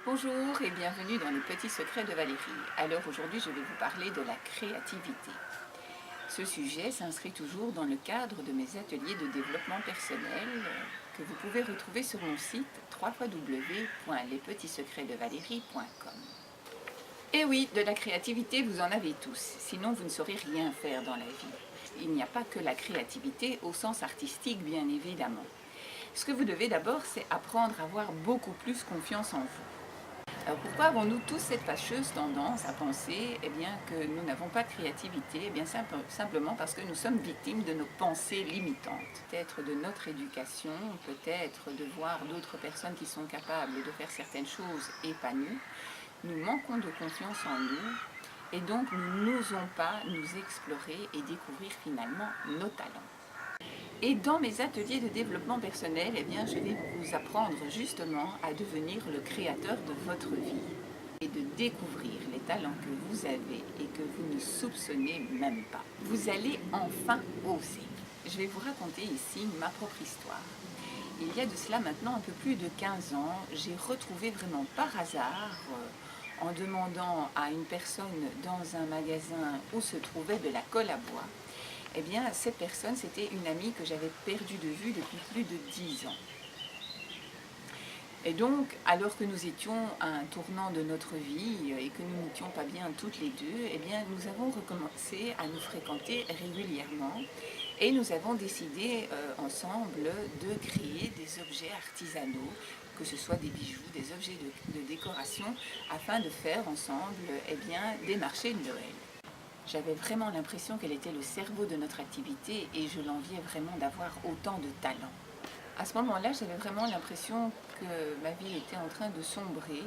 Bonjour et bienvenue dans les petits secrets de Valérie. Alors aujourd'hui je vais vous parler de la créativité. Ce sujet s'inscrit toujours dans le cadre de mes ateliers de développement personnel que vous pouvez retrouver sur mon site www.lespetitssecretsdevalerie.com. Et oui, de la créativité vous en avez tous, sinon vous ne saurez rien faire dans la vie. Il n'y a pas que la créativité au sens artistique bien évidemment. Ce que vous devez d'abord, c'est apprendre à avoir beaucoup plus confiance en vous. Alors pourquoi avons-nous tous cette fâcheuse tendance à penser que nous n'avons pas de créativité? Simplement parce que nous sommes victimes de nos pensées limitantes. Peut-être de notre éducation, peut-être de voir d'autres personnes qui sont capables de faire certaines choses et pas nous. Nous manquons de confiance en nous et donc nous n'osons pas nous explorer et découvrir finalement nos talents. Et dans mes ateliers de développement personnel, je vais vous apprendre justement à devenir le créateur de votre vie et de découvrir les talents que vous avez et que vous ne soupçonnez même pas. Vous allez enfin oser. Je vais vous raconter ici ma propre histoire. Il y a de cela maintenant un peu plus de 15 ans, j'ai retrouvé vraiment par hasard, en demandant à une personne dans un magasin où se trouvait de la colle à bois, cette personne, c'était une amie que j'avais perdue de vue depuis plus de 10 ans. Et donc, alors que nous étions à un tournant de notre vie et que nous n'étions pas bien toutes les deux, nous avons recommencé à nous fréquenter régulièrement et nous avons décidé ensemble de créer des objets artisanaux, que ce soit des bijoux, des objets de décoration, afin de faire ensemble des marchés de Noël. J'avais vraiment l'impression qu'elle était le cerveau de notre activité et je l'enviais vraiment d'avoir autant de talent. À ce moment-là, j'avais vraiment l'impression que ma vie était en train de sombrer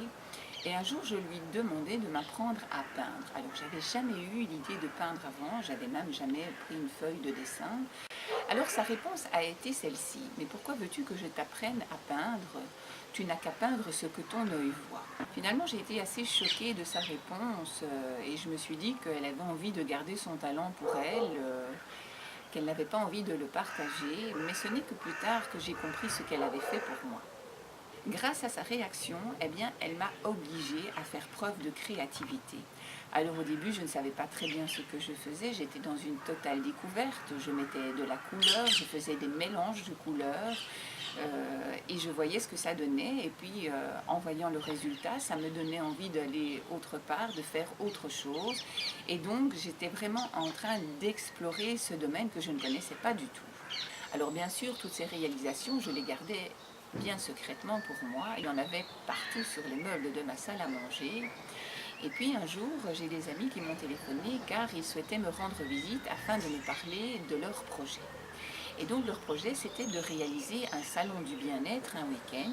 et un jour, je lui demandais de m'apprendre à peindre. Alors, j'avais jamais eu l'idée de peindre avant, j'avais même jamais pris une feuille de dessin. Alors, sa réponse a été celle-ci. Mais pourquoi veux-tu que je t'apprenne à peindre? Tu n'as qu'à peindre ce que ton œil voit. Finalement, j'ai été assez choquée de sa réponse et je me suis dit qu'elle avait envie de garder son talent pour elle, qu'elle n'avait pas envie de le partager, mais ce n'est que plus tard que j'ai compris ce qu'elle avait fait pour moi. Grâce à sa réaction, elle m'a obligée à faire preuve de créativité. Alors au début, je ne savais pas très bien ce que je faisais, j'étais dans une totale découverte, je mettais de la couleur, je faisais des mélanges de couleurs et je voyais ce que ça donnait. Et puis en voyant le résultat, ça me donnait envie d'aller autre part, de faire autre chose. Et donc j'étais vraiment en train d'explorer ce domaine que je ne connaissais pas du tout. Alors bien sûr, toutes ces réalisations, je les gardais bien secrètement pour moi. Il y en avait partout sur les meubles de ma salle à manger. Et puis un jour, j'ai des amis qui m'ont téléphoné car ils souhaitaient me rendre visite afin de me parler de leur projet. Et donc leur projet, c'était de réaliser un salon du bien-être un week-end.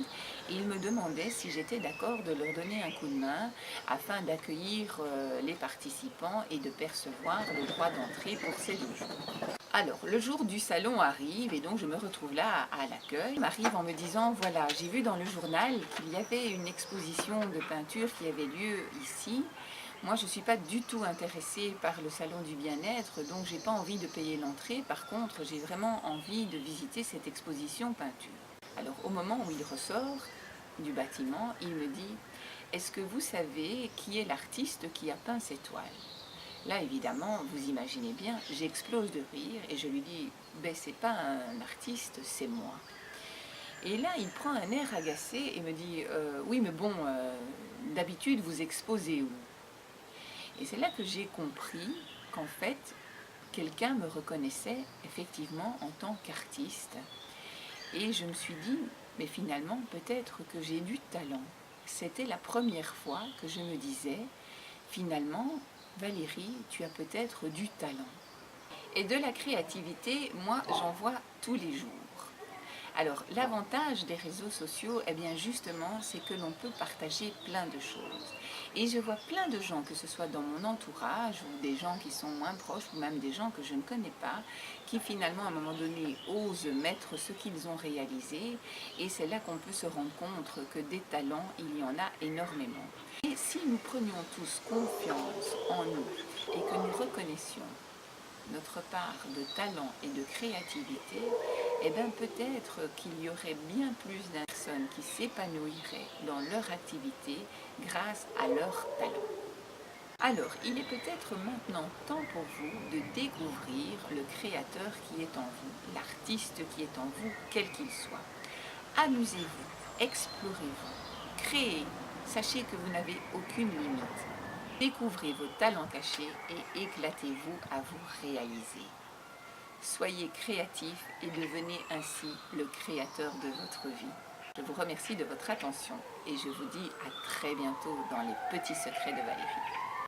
Et ils me demandaient si j'étais d'accord de leur donner un coup de main afin d'accueillir les participants et de percevoir le droit d'entrée pour ces 2 jours. Alors, le jour du salon arrive et donc je me retrouve là à l'accueil. Il m'arrive en me disant, voilà, j'ai vu dans le journal qu'il y avait une exposition de peinture qui avait lieu ici. Moi, je ne suis pas du tout intéressée par le salon du bien-être, donc je n'ai pas envie de payer l'entrée. Par contre, j'ai vraiment envie de visiter cette exposition peinture. Alors, au moment où il ressort du bâtiment, il me dit, est-ce que vous savez qui est l'artiste qui a peint ces toiles? Là, évidemment, vous imaginez bien, j'explose de rire et je lui dis « Ben, c'est pas un artiste, c'est moi ». Et là, il prend un air agacé et me dit « Oui, mais bon, d'habitude, vous exposez où ?» Et c'est là que j'ai compris qu'en fait, quelqu'un me reconnaissait effectivement en tant qu'artiste. Et je me suis dit « Mais finalement, peut-être que j'ai du talent ». C'était la première fois que je me disais « Finalement, Valérie, tu as peut-être du talent. » Et de la créativité, moi, j'en vois tous les jours. Alors, l'avantage des réseaux sociaux, justement, c'est que l'on peut partager plein de choses. Et je vois plein de gens, que ce soit dans mon entourage, ou des gens qui sont moins proches, ou même des gens que je ne connais pas, qui finalement, à un moment donné, osent mettre ce qu'ils ont réalisé. Et c'est là qu'on peut se rendre compte que des talents, il y en a énormément. Et si nous prenions tous confiance en nous, et que nous reconnaissions notre part de talent et de créativité, eh bien peut-être qu'il y aurait bien plus de personnes qui s'épanouiraient dans leur activité grâce à leur talent. Alors, il est peut-être maintenant temps pour vous de découvrir le créateur qui est en vous, l'artiste qui est en vous, quel qu'il soit. Amusez-vous, explorez-vous, créez. Sachez que vous n'avez aucune limite. Découvrez vos talents cachés et éclatez-vous à vous réaliser. Soyez créatif et devenez ainsi le créateur de votre vie. Je vous remercie de votre attention et je vous dis à très bientôt dans les petits secrets de Valérie.